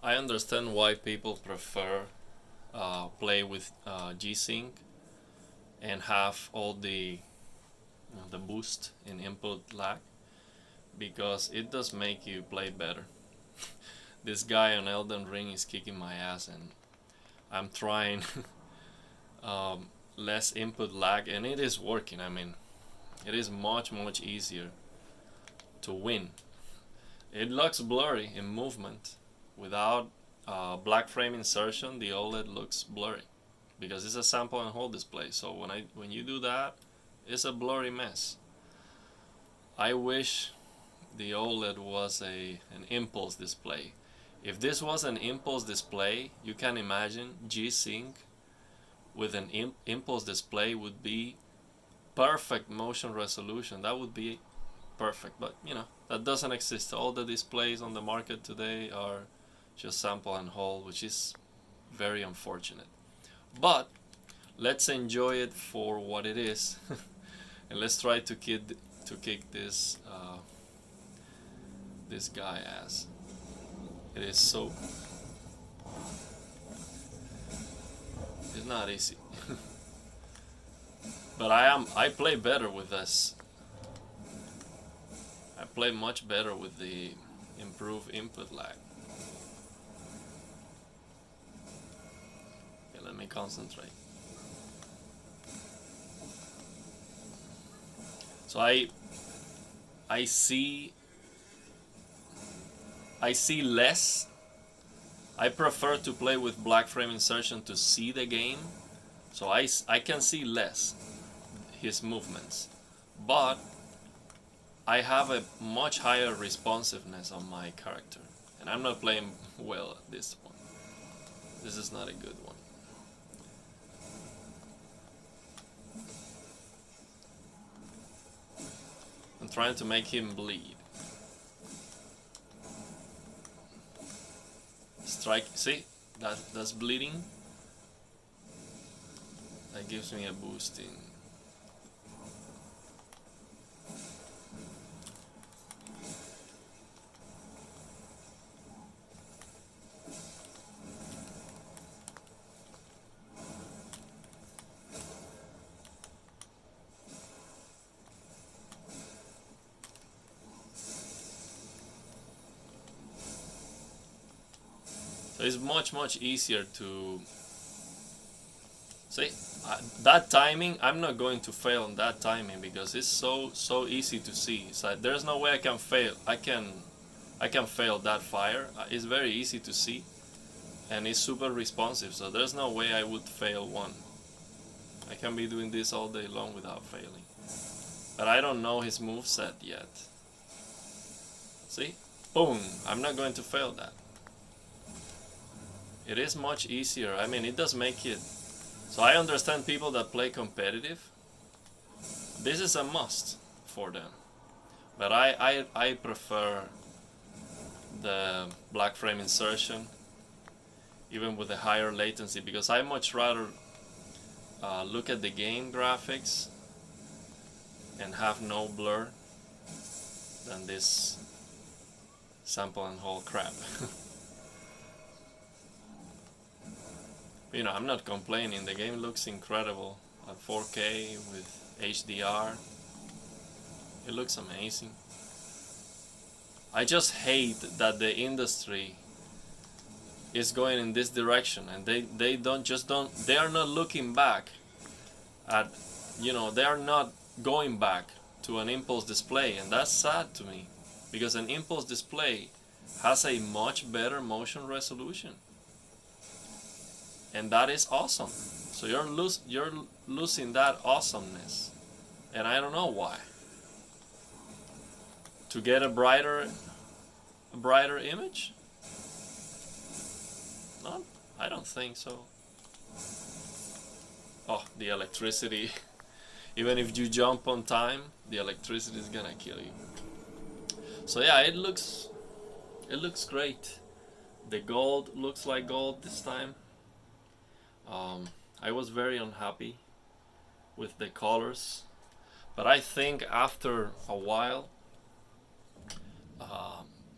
I understand why people prefer play with Gsync and have all the boost in input lag, because it does make you play better. This guy on Elden Ring is kicking my ass, and I'm trying less input lag, and it is working. I mean, it is much easier to win. It looks blurry in movement. Without black frame insertion, the OLED looks blurry because it's a sample and hold display. So when you do that, it's a blurry mess. I wish the OLED was an impulse display. If this was an impulse display, you can imagine G-Sync with an impulse display would be perfect motion resolution. That would be perfect, but that doesn't exist. All the displays on the market today are just sample and hold, which is very unfortunate. But let's enjoy it for what it is, and let's try to kick this this guy ass. It is so. It's not easy, but I play better with this. I play much better with the improved input lag. Okay, let me concentrate. So I see less. I prefer to play with black frame insertion to see the game, so I can see less his movements, but I have a much higher responsiveness on my character, and I'm not playing well at this one. This is not a good one. I'm trying to make him bleed. Strike, see? That's bleeding. That gives me a boost in. So it's much easier to see that timing. I'm not going to fail on that timing because it's so easy to see. So there's no way I can fail. I can fail that fire. It's very easy to see, and it's super responsive. So there's no way I would fail one. I can be doing this all day long without failing. But I don't know his moveset yet. See? Boom! I'm not going to fail that. It is much easier. I mean, it does make it. So I understand people that play competitive. This is a must for them. But I prefer the black frame insertion, even with a higher latency, because I much rather look at the game graphics and have no blur than this sample and hold crap. I'm not complaining. The game looks incredible at 4K with HDR. It looks amazing. I just hate that the industry is going in this direction, and they are not looking back at, they are not going back to an impulse display, and that's sad to me, because an impulse display has a much better motion resolution. And that is awesome. So you're losing that awesomeness, and I don't know why. To get a brighter image? No, I don't think so. Oh, the electricity. Even if you jump on time, the electricity is gonna kill you. So yeah, it looks great. The gold looks like gold this time. I was very unhappy with the colors, but I think after a while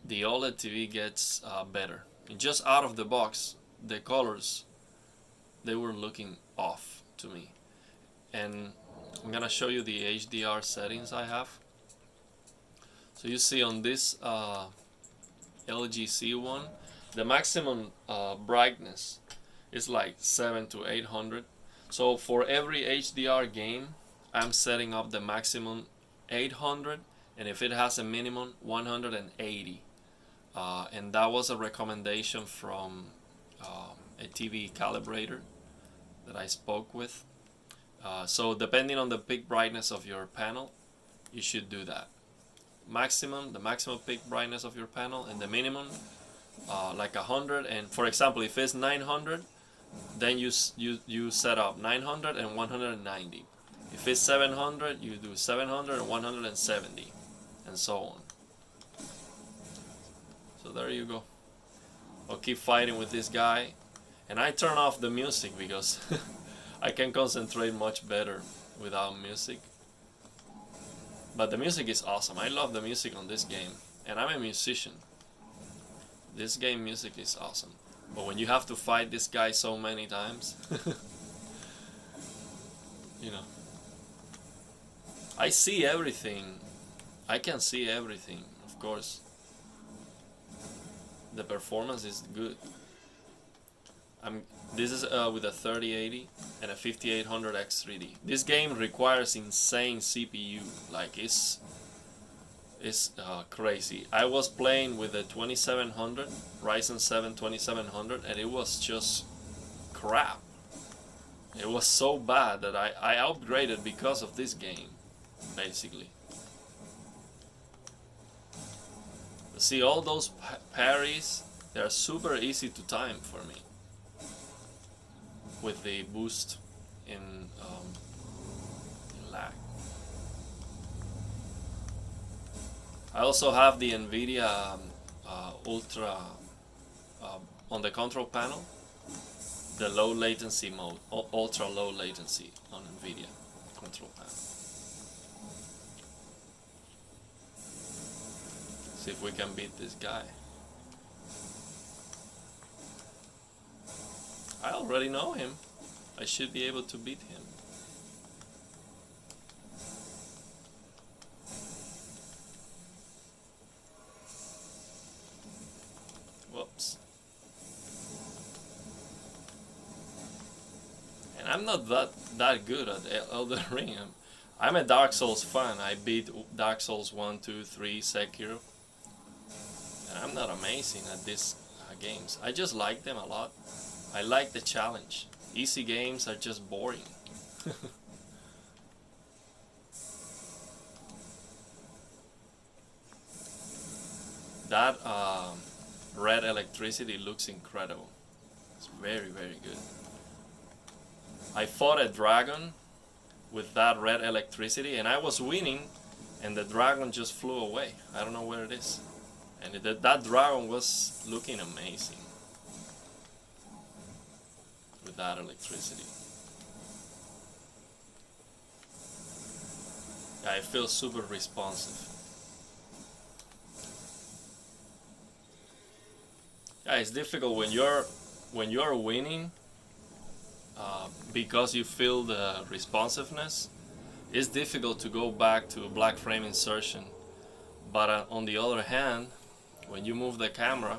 the OLED TV gets better. just out of the box, the colors, they were looking off to me. And I'm gonna show you the HDR settings I have. So you see on this LGC one, the maximum brightness is like 7 to 800. So for every HDR game, I'm setting up the maximum 800, and if it has a minimum, 180. And that was a recommendation from a TV calibrator that I spoke with. So depending on the peak brightness of your panel, you should do that. The maximum peak brightness of your panel, and the minimum like 100. And for example, if it's 900, then you set up 900 and 190. If it's 700, you do 700 and 170, and so on. So there you go. I'll keep fighting with this guy, and I turn off the music because I can concentrate much better without music. But the music is awesome. I love the music on this game, and I'm a musician. This game music is awesome. But when you have to fight this guy so many times, you know, I see everything. I can see everything, of course. The performance is good. This is with a 3080 and a 5800X 3D. This game requires insane CPU. Like it's crazy. I was playing with a 2700 Ryzen 7 2700, and it was just crap. It was so bad that I upgraded because of this game, basically. See, all those parries, they're super easy to time for me with the boost in lag. I also have the NVIDIA Ultra on the control panel, the low latency mode, ultra low latency on NVIDIA control panel. See if we can beat this guy. I already know him. I should be able to beat him. Whoops. And I'm not that good at Elden Ring. I'm a Dark Souls fan. I beat Dark Souls 1, 2, 3, Sekiro. And I'm not amazing at these games. I just like them a lot. I like the challenge. Easy games are just boring. That red electricity looks incredible. It's very, very good. I fought a dragon with that red electricity, and I was winning, and the dragon just flew away. I don't know where it is. And that dragon was looking amazing with that electricity. Yeah, I feel super responsive. Yeah, it's difficult when you're winning because you feel the responsiveness. It's difficult to go back to black frame insertion, but on the other hand, when you move the camera,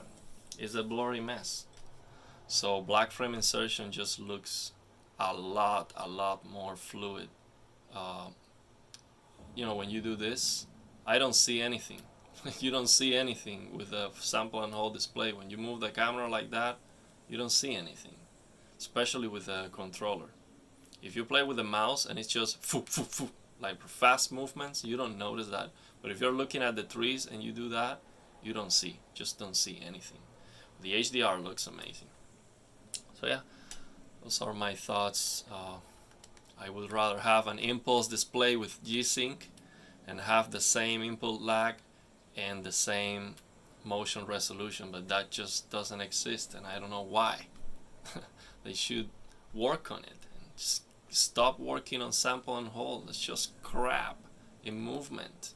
it's a blurry mess. So black frame insertion just looks a lot more fluid. You know, when you do this, I don't see anything. You don't see anything with a sample and hold display. When you move the camera like that, you don't see anything, especially with a controller. If you play with a mouse and it's just like fast movements, you don't notice that. But if you're looking at the trees and you do that, you don't see, just don't see anything. The HDR looks amazing. So yeah, those are my thoughts. I would rather have an impulse display with Gsync and have the same input lag and the same motion resolution, but that just doesn't exist, and I don't know why. They should work on it and just stop working on sample and hold. It's just crap in movement.